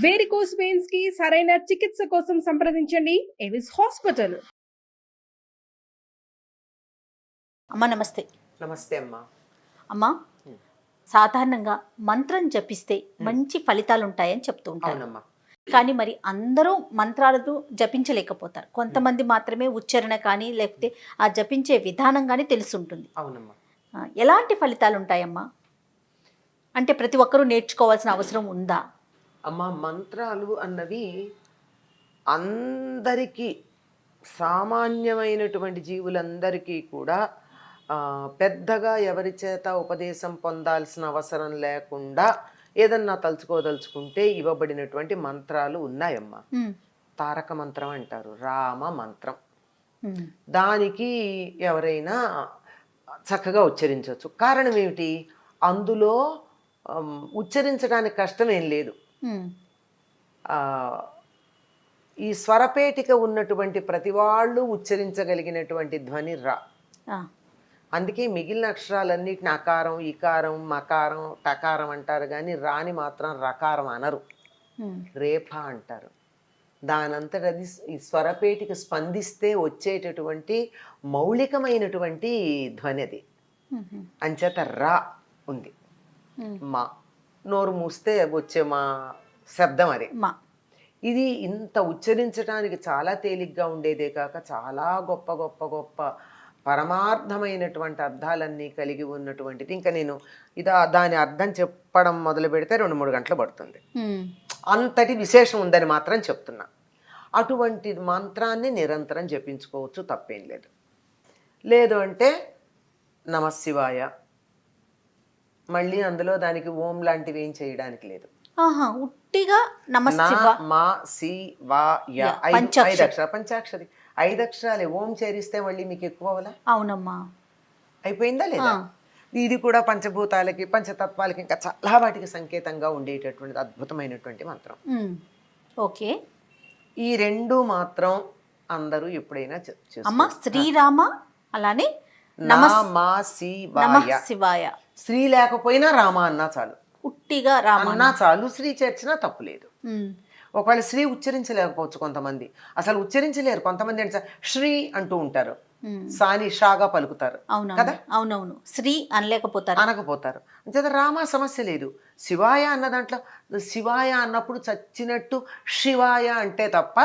Varicose veins కి సరైన చికిత్స కోసం సంప్రదించండి ఎవిస్ హాస్పిటల్. అమ్మ నమస్తే. నమస్తే అమ్మా. అమ్మా, సాధారణంగా మంత్రం జపిస్తే మంచి ఫలితాలు ఉంటాయని చెప్తూ ఉంటారు. కానీ మరి అందరూ మంత్రాలతో జపించలేకపోతారు. కొంతమంది మాత్రమే ఉచ్చారణ కానీ లేకపోతే ఆ జపించే విధానం కానీ తెలుసుంటుంది. అవునమ్మా. ఎలాంటి ఫలితాలు ఉంటాయమ్మా? అంటే ప్రతి ఒక్కరూ నేర్చుకోవాల్సిన అవసరం ఉందా? అమ్మ, మంత్రాలు అన్నవి అందరికీ, సామాన్యమైనటువంటి జీవులందరికీ కూడా పెద్దగా ఎవరి చేత ఉపదేశం పొందాల్సిన అవసరం లేకుండా ఏదన్నా తలుచుకోదలుచుకుంటే ఇవ్వబడినటువంటి మంత్రాలు ఉన్నాయమ్మా. తారక మంత్రం అంటారు, రామ మంత్రం. దానికి ఎవరైనా చక్కగా ఉచ్చరించవచ్చు. కారణం ఏమిటి? అందులో ఉచ్చరించడానికి కష్టం ఏం లేదు. ఈ స్వరపేటిక ఉన్నటువంటి ప్రతి వాళ్ళు ఉచ్చరించగలిగినటువంటి ధ్వని రా. అందుకే మిగిలిన అక్షరాలన్నిటిని అకారం, ఇకారం, మకారం, టకారం అంటారు, కానీ రాని మాత్రం రకారం అనరు, రేఫ అంటారు. దానంతటది ఈ స్వరపేటిక స్పందిస్తే వచ్చేటటువంటి మౌలికమైనటువంటి ధ్వని అది. అంచేత రా ఉంది. మా నోరు మూస్తే వచ్చే మా శబ్దం అదే. ఇది ఇంత ఉచ్చరించడానికి చాలా తేలిగ్గా ఉండేదే కాక చాలా గొప్ప గొప్ప గొప్ప పరమార్థమైనటువంటి అర్థాలన్నీ కలిగి ఉన్నటువంటిది. ఇంకా నేను దాని అర్థం చెప్పడం మొదలు పెడితే 2-3 గంటలు పడుతుంది. అంతటి విశేషం ఉందని మాత్రం చెప్తున్నా. అటువంటి మంత్రాన్ని నిరంతరం జపించుకోవచ్చు, తప్పేం లేదు. లేదు అంటే నమశివాయ, మళ్ళీ అందులో దానికి ఓం లాంటివి ఏం చేయడానికి లేదు. ఉట్టిగా పంచాక్షరి 5 అక్షరాలే. ఓం చేరిస్తే మళ్ళీ మీకు ఎక్కువ అవలా? అవునమ్మా. అయిపోయిందా లేదా? ఇది కూడా పంచభూతాలకి, పంచతత్వాలకి, ఇంకా చాలా వాటికి సంకేతంగా ఉండేటటువంటి అద్భుతమైనటువంటి మంత్రం. ఓకే. ఈ 2 మాత్రం అందరూ ఎప్పుడైనా అమ్మా. శ్రీరామ, అలానే శివాయ. శ్రీ లేకపోయినా రామ అన్నా చాలు, ఉట్టిగా రామ అన్నా చాలు. శ్రీ చేర్చినా తప్పు లేదు. ఒకవేళ శ్రీ ఉచ్చరించలేకపోవచ్చు కొంతమంది, అసలు ఉచ్చరించలేరు కొంతమంది. అంటే శ్రీ అంటూ ఉంటారు, సాని షాగా పలుకుతారు కదా. అవునవును, శ్రీ అనకపోతారు. అంచేత రామ సమస్య లేదు. శివాయ అన్న దాంట్లో శివాయ అన్నప్పుడు చచ్చినట్టు శివాయ అంటే తప్ప,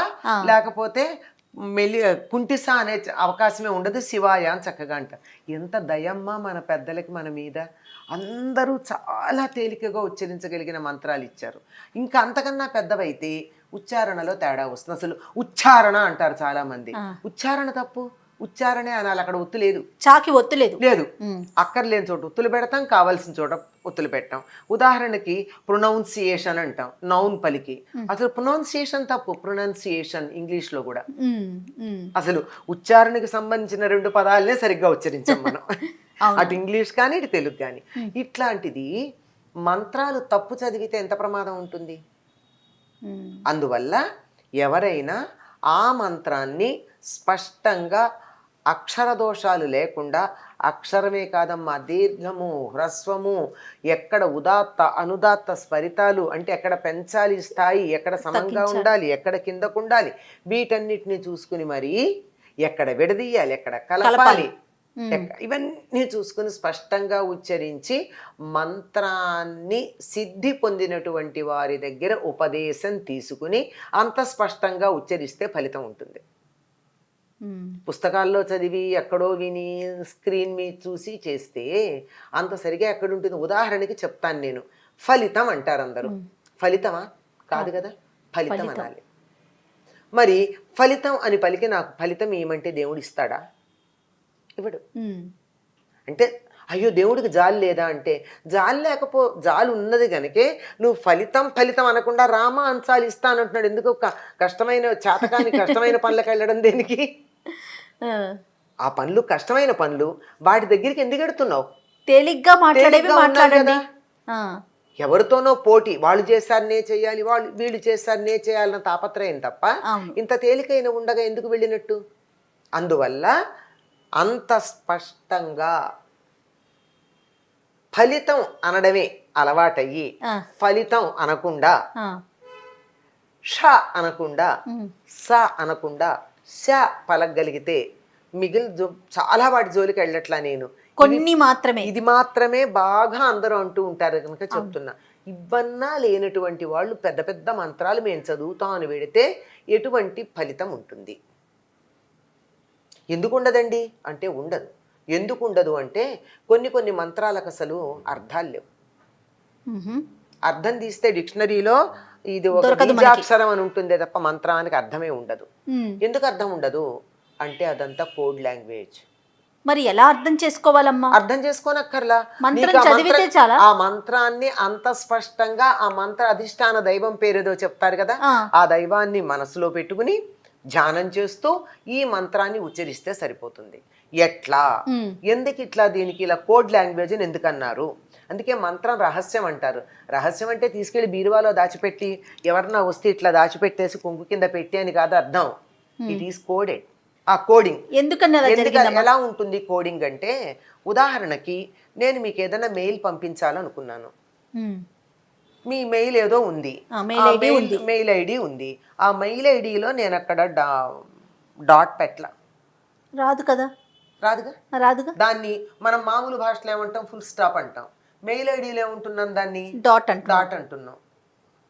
లేకపోతే కుంటిసా అనే అవకాశమే ఉండదు. శివాయ అని చక్కగా అంటారు. ఎంత దయమ్మ మన పెద్దలకి మన మీద. అందరూ చాలా తేలికగా ఉచ్చరించగలిగిన మంత్రాలు ఇచ్చారు. ఇంకా అంతకన్నా పెద్దవైతే ఉచ్చారణలో తేడా వస్తుంది. అసలు ఉచ్చారణ అంటారు చాలా మంది. ఉచ్చారణ తప్పు, ఉచ్చారణే అనాలి. అక్కడ ఒత్తు లేదు, చాకి ఒత్తు లేదు. అక్కర్లేని చోట ఒత్తులు పెడతాం, కావాల్సిన చోట ఒత్తులు పెట్టాం. ఉదాహరణకి ప్రొనౌన్సియేషన్ అంటాం, నౌన్ పలికి. అసలు ప్రొనౌన్సియేషన్ తప్పు, ప్రొనౌన్సియేషన్ ఇంగ్లీష్లో కూడా. అసలు ఉచ్చారణకి సంబంధించిన 2 పదాలనే సరిగ్గా ఉచ్చరించాం మనం, అటు ఇంగ్లీష్ కానీ ఇటు తెలుగు కానీ. ఇట్లాంటిది మంత్రాలు తప్పు చదివితే ఎంత ప్రమాదం ఉంటుంది. అందువల్ల ఎవరైనా ఆ మంత్రాన్ని స్పష్టంగా అక్షర దోషాలు లేకుండా, అక్షరమే కాదమ్మా, దీర్ఘము, హ్రస్వము, ఎక్కడ ఉదాత్త అనుదాత్త స్వరితాలు అంటే ఎక్కడ పెంచాలి స్థాయి, ఎక్కడ సమంగా ఉండాలి, ఎక్కడ కిందకు ఉండాలి, వీటన్నిటిని చూసుకుని మరి ఎక్కడ విడదీయాలి, ఎక్కడ కలపాలి, ఇవన్నీ చూసుకుని స్పష్టంగా ఉచ్చరించి మంత్రాన్ని సిద్ధి పొందినటువంటి వారి దగ్గర ఉపదేశం తీసుకుని అంత స్పష్టంగా ఉచ్చరిస్తే ఫలితం ఉంటుంది. పుస్తకాల్లో చదివి ఎక్కడో విని స్క్రీన్ మీద చూసి చేస్తే అంత సరిగా ఎక్కడుంటుంది. ఉదాహరణకి చెప్తాను నేను. ఫలితం అంటారు అందరూ. ఫలితమా? కాదు కదా, ఫలితం అనాలి. మరి ఫలితం అని పలికి నాకు ఫలితం ఏమంటే దేవుడు ఇస్తాడా? ఇవ్వడు. అంటే అయ్యో దేవుడికి జాలి లేదా అంటే, జాలి ఉన్నది కనుకే నువ్వు ఫలితం అనకుండా రామ అంశాలు ఇస్తానంటున్నాడు. ఎందుకు? కష్టమైన కష్టమైన పనులకు వెళ్ళడం దేనికి? ఆ పనులు కష్టమైన పనులు, వాటి దగ్గరికి ఎందుకు ఎడుతున్నావు? తేలిగ్గా మాట్లాడండి. ఎవరితోనో పోటీ, వాళ్ళు చేశారు నే చేయాలి, వీళ్ళు చేశారు నే చేయాలన్న తాపత్రయం తప్ప ఇంత తేలికైన ఉండగా ఎందుకు వెళ్ళినట్టు? అందువల్ల అంత స్పష్టంగా ఫలితం అనడమే అలవాటయ్యి ఫలితం అనకుండా ష అనకుండా స అనకుండా ష పలకగలిగితే మిగిలిన చాలా వాటి జోలికి వెళ్ళట్లా నేను. కొన్ని మాత్రమే, ఇది మాత్రమే బాగా అందరూ అంటూ ఉంటారు కనుక చెప్తున్నా. ఇవన్నా లేనటువంటి వాళ్ళు పెద్ద పెద్ద మంత్రాలు మేము చదువుతాం అని పెడితే ఎటువంటి ఫలితం ఉంటుంది? ఎందుకు ఉండదండి అంటే ఉండదు. ఎందుకు ఉండదు అంటే కొన్ని మంత్రాలకు అసలు అర్థాలు లేవు. అర్థం తీస్తే డిక్షనరీలో ఇది ఒక బీజాక్షరం అని ఉంటుందే తప్ప మంత్రానికి అర్థమే ఉండదు. ఎందుకు అర్థం ఉండదు అంటే అదంతా కోడ్ లాంగ్వేజ్. మరి ఎలా అర్థం చేసుకోవాలమ్మా? అర్థం చేసుకోనక్కర్లా, మంత్రం చదివితే చాలా. ఆ మంత్రాన్ని అంత స్పష్టంగా ఆ మంత్ర అధిష్టాన దైవం పేరేదో చెప్తారు కదా, ఆ దైవాన్ని మనసులో పెట్టుకుని ధ్యానం చేస్తూ ఈ మంత్రాన్ని ఉచ్చరిస్తే సరిపోతుంది. ఎట్లా, ఎందుకు ఇట్లా, దీనికి ఇలా కోడ్ లాంగ్వేజ్ అని ఎందుకన్నారు? అందుకే మంత్రం రహస్యం అంటారు. రహస్యం అంటే తీసుకెళ్లి బీరువాలో దాచిపెట్టి ఎవరన్నా వస్తే ఇట్లా దాచిపెట్టేసి కుంకు కింద పెట్టి అని కాదు అర్థం. It is coded. ఆ కోడింగ్ ఎలా ఉంటుంది? కోడింగ్ అంటే ఉదాహరణకి నేను మీకు ఏదైనా మెయిల్ పంపించాలనుకున్నాను. మీ మెయిల్ ఏదో ఉంది, మెయిల్ ఐడి ఉంది. ఆ మెయిల్ ఐడిలో నేను అక్కడ డాట్ పెట్టలా, రాదుగా. దాన్ని మనం మామూలు భాషలో ఏమంటాం? ఫుల్ స్టాప్ అంటాం. మెయిల్ ఐడిలో ఏమంటున్నాం? దాన్ని డాట్ అంటున్నాం,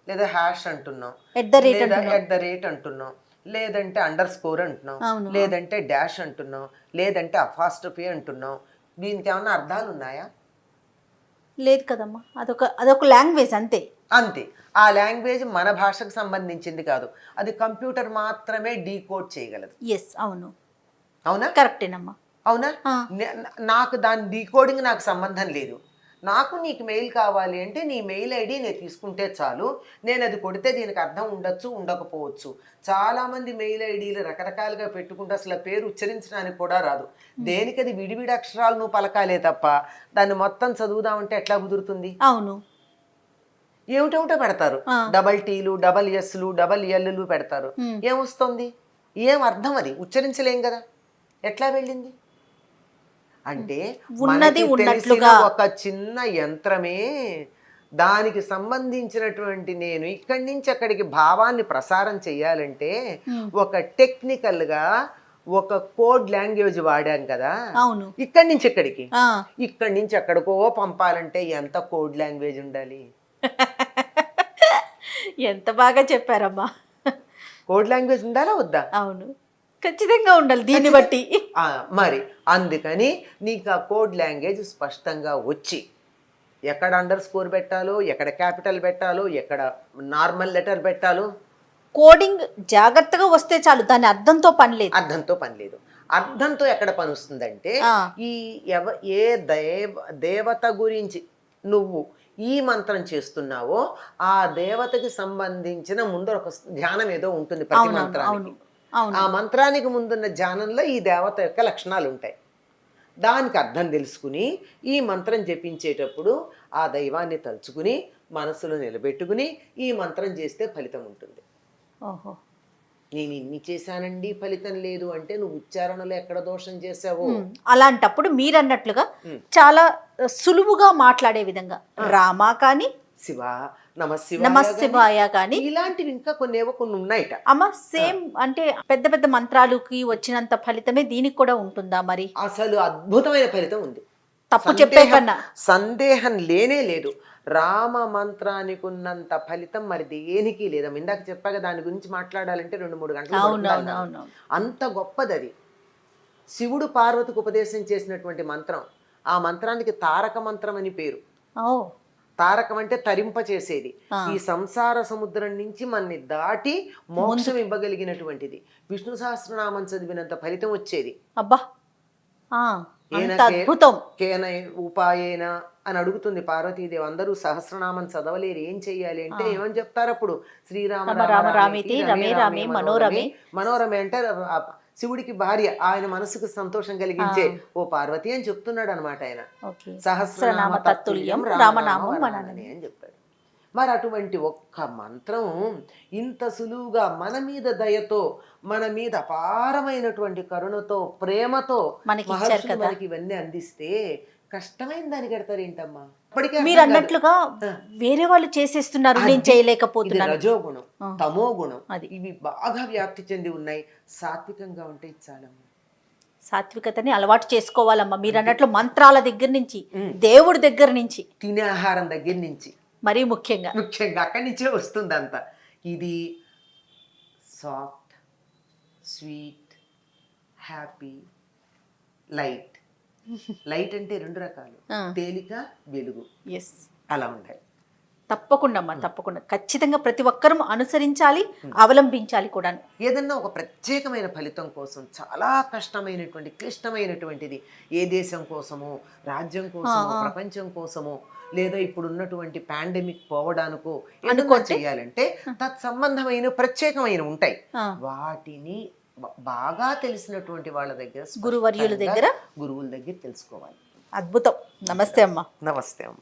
లేదా హ్యాష్ అంటున్నాం, ఎట్ ద రేట్ అంటున్నాం, లేదంటే అండర్ స్కోర్ అంటున్నాం, లేదంటే డాష్ అంటున్నాం, లేదంటే అపాస్ట్రఫీ అంటున్నాం. దీనికి ఏమన్నా అర్థాలు ఉన్నాయా? లేదు కదమ్మా. అదొక లాంగ్వేజ్ అంతే. ఆ లాంగ్వేజ్ మన భాషకు సంబంధించింది కాదు. అది కంప్యూటర్ మాత్రమే డీకోడ్ చేయగలదు. అవునా? కరెక్టేనమ్మా. అవునా? నాకు దాని డీకోడింగ్ నాకు సంబంధం లేదు. నాకు నీకు మెయిల్ కావాలి అంటే నీ మెయిల్ ఐడి నేను తీసుకుంటే చాలు. నేను అది కొడితే దీనికి అర్థం ఉండొచ్చు, ఉండకపోవచ్చు. చాలామంది మెయిల్ ఐడీలు రకరకాలుగా పెట్టుకుంటే అసలు పేరు ఉచ్చరించడానికి కూడా రాదు. దేనికి అది విడివిడి అక్షరాలు నువ్వు పలకాలే తప్ప దాన్ని మొత్తం చదువుదామంటే ఎట్లా కుదురుతుంది? అవును, ఏమిటేమిటో పెడతారు. డబల్ టీలు, డబల్ ఎస్లు, డబల్ ఎల్లు పెడతారు. ఏమొస్తుంది? ఏం అర్థం? అది ఉచ్చరించలేం కదా, ఎట్లా వెళ్ళింది? అంటే ఉన్నది ఉన్నట్లుగా ఒక చిన్న యంత్రమే. దానికి సంబంధించినటువంటి నేను ఇక్కడి నుంచి అక్కడికి భావాన్ని ప్రసారం చేయాలంటే ఒక టెక్నికల్ గా ఒక కోడ్ లాంగ్వేజ్ వాడాం కదా. అవును. ఇక్కడి నుంచి ఎక్కడికి, ఇక్కడి నుంచి ఎక్కడికో పంపాలంటే ఎంత కోడ్ లాంగ్వేజ్ ఉండాలి? ఎంత బాగా చెప్పారమ్మా. కోడ్ లాంగ్వేజ్ ఉండాలా వద్దా? అవును, ఖచ్చితంగా ఉండాలి దీన్ని బట్టి. మరి అందుకని నీకు ఆ కోడ్ లాంగ్వేజ్ స్పష్టంగా వచ్చి ఎక్కడ అండర్ స్కోర్ పెట్టాలో, ఎక్కడ క్యాపిటల్ పెట్టాలో, ఎక్కడ నార్మల్ లెటర్ పెట్టాలో కోడింగ్ జాగ్రత్తగా వస్తే చాలు. దాని అర్థంతో పని లేదు. అర్థంతో ఎక్కడ పని వస్తుందంటే ఈ ఏ దేవత గురించి నువ్వు ఈ మంత్రం చేస్తున్నావో ఆ దేవతకి సంబంధించిన ముందు ఒక ధ్యానం ఏదో ఉంటుంది ప్రతి మంత్రానికి. ఆ మంత్రానికి ముందున్న ధ్యానంలో ఈ దేవత యొక్క లక్షణాలు ఉంటాయి. దానికి అర్థం తెలుసుకుని ఈ మంత్రం జపించేటప్పుడు ఆ దైవాన్ని తలుచుకుని మనసులో నిలబెట్టుకుని ఈ మంత్రం చేస్తే ఫలితం ఉంటుంది. నేను ఇన్ని చేశానండి ఫలితం లేదు అంటే నువ్వు ఉచ్చారణలో ఎక్కడ దోషం చేసావో. అలాంటప్పుడు మీరన్నట్లుగా చాలా సులువుగా మాట్లాడే విధంగా రామా కానీ, శివ నమశివాయ కానీ, ఇలాంటివి ఇంకా కొన్ని ఉన్నాయట అమ్మ. సేమ్ అంటే పెద్ద పెద్ద మంత్రాలకి వచ్చినంత ఫలితమే దీనికి కూడా ఉంటుందా? మరి అసలు అద్భుతమైన ఫలితం ఉంది, తప్పు చెప్పే కన్నా సందేహం లేనే లేదు. రామ మంత్రానికి ఉన్నంత ఫలితం మరి దేనికి లేదా. ఇందాక చెప్పాక దాని గురించి మాట్లాడాలంటే 2-3 గంటలు. అంత గొప్పది అది. శివుడు పార్వతికి ఉపదేశం చేసినటువంటి మంత్రం. ఆ మంత్రానికి తారక మంత్రం అని పేరు. తారకం అంటే తరింప చేసేది. ఈ సంసార సముద్రం నుంచి మనని దాటి మోక్షం ఇవ్వగలిగినటువంటిది. విష్ణు సహస్రనామం చదివినంత ఫలితం వచ్చేది. అబ్బా, కేన ఉపాయేన అని అడుగుతుంది పార్వతీదేవి. అందరూ సహస్రనామం చదవలేరు, ఏం చెయ్యాలి అంటే ఏమని చెప్తారు అప్పుడు? శ్రీరామ రామ రామేతి రమే రామే మనోరమే. మనోరమే అంటే శివుడికి భార్య, ఆయన మనసుకు సంతోషం కలిగించే ఓ పార్వతి అని చెప్తున్నాడు అనమాట ఆయన. సహస్రనామ తత్తుల్యం రామనామం అని చెప్తాడు. మరి అటువంటి ఒక్క మంత్రం ఇంత సులువుగా మన మీద దయతో, మన మీద అపారమైనటువంటి కరుణతో, ప్రేమతో మనకి ఇవన్నీ అందిస్తే కష్టమైన దాన్ని కడతారు ఏంటమ్మా? ఇప్పటికే మీరు అర్థం కాదు. అన్నట్లుగా వేరే వాళ్ళు చేసేస్తున్నారు, నేను ఇది చేయలేకపోతున్నాను. రజోగుణం, తమో గుణం, అది. ఇవి బాగా వ్యాప్తి చెంది ఉన్నాయి. సాత్వికంగా ఉంటే ఇది చాలమ్మా. సాత్వికతని అలవాటు చేసుకోవాలమ్మా. మీరు అన్నట్లు మంత్రాల దగ్గర నుంచి, దేవుడి దగ్గర నుంచి, తినే ఆహారం దగ్గర నుంచి మరీ ముఖ్యంగా అక్కడి నుంచే వస్తుంది అంతా. ఇది soft, sweet, happy, light. Light అంటే 2 రకాలు, తేలిక, వెలుగు. ఎస్, అలా ఉండాలి. తప్పకుండా అమ్మా, తప్పకుండా. ఖచ్చితంగా ప్రతి ఒక్కరూ అనుసరించాలి, అవలంబించాలి కూడా. ఏదన్నా ఒక ప్రత్యేకమైన ఫలితం కోసం చాలా కష్టమైనటువంటి క్లిష్టమైనటువంటిది, ఏ దేశం కోసమో, రాజ్యం కోసమో, ప్రపంచం కోసమో, లేదా ఇప్పుడు ఉన్నటువంటి పాండమిక్ పోవడానికో ఏదన్నా చేయాలంటే తత్సంబంధమైన ప్రత్యేకమైన ఉంటాయి. వాటిని బాగా తెలిసినటువంటి వాళ్ళ దగ్గర, గురువుల దగ్గర గురువుల దగ్గర తెలుసుకోవాలి. అద్భుతం. నమస్తే అమ్మా. నమస్తే అమ్మ.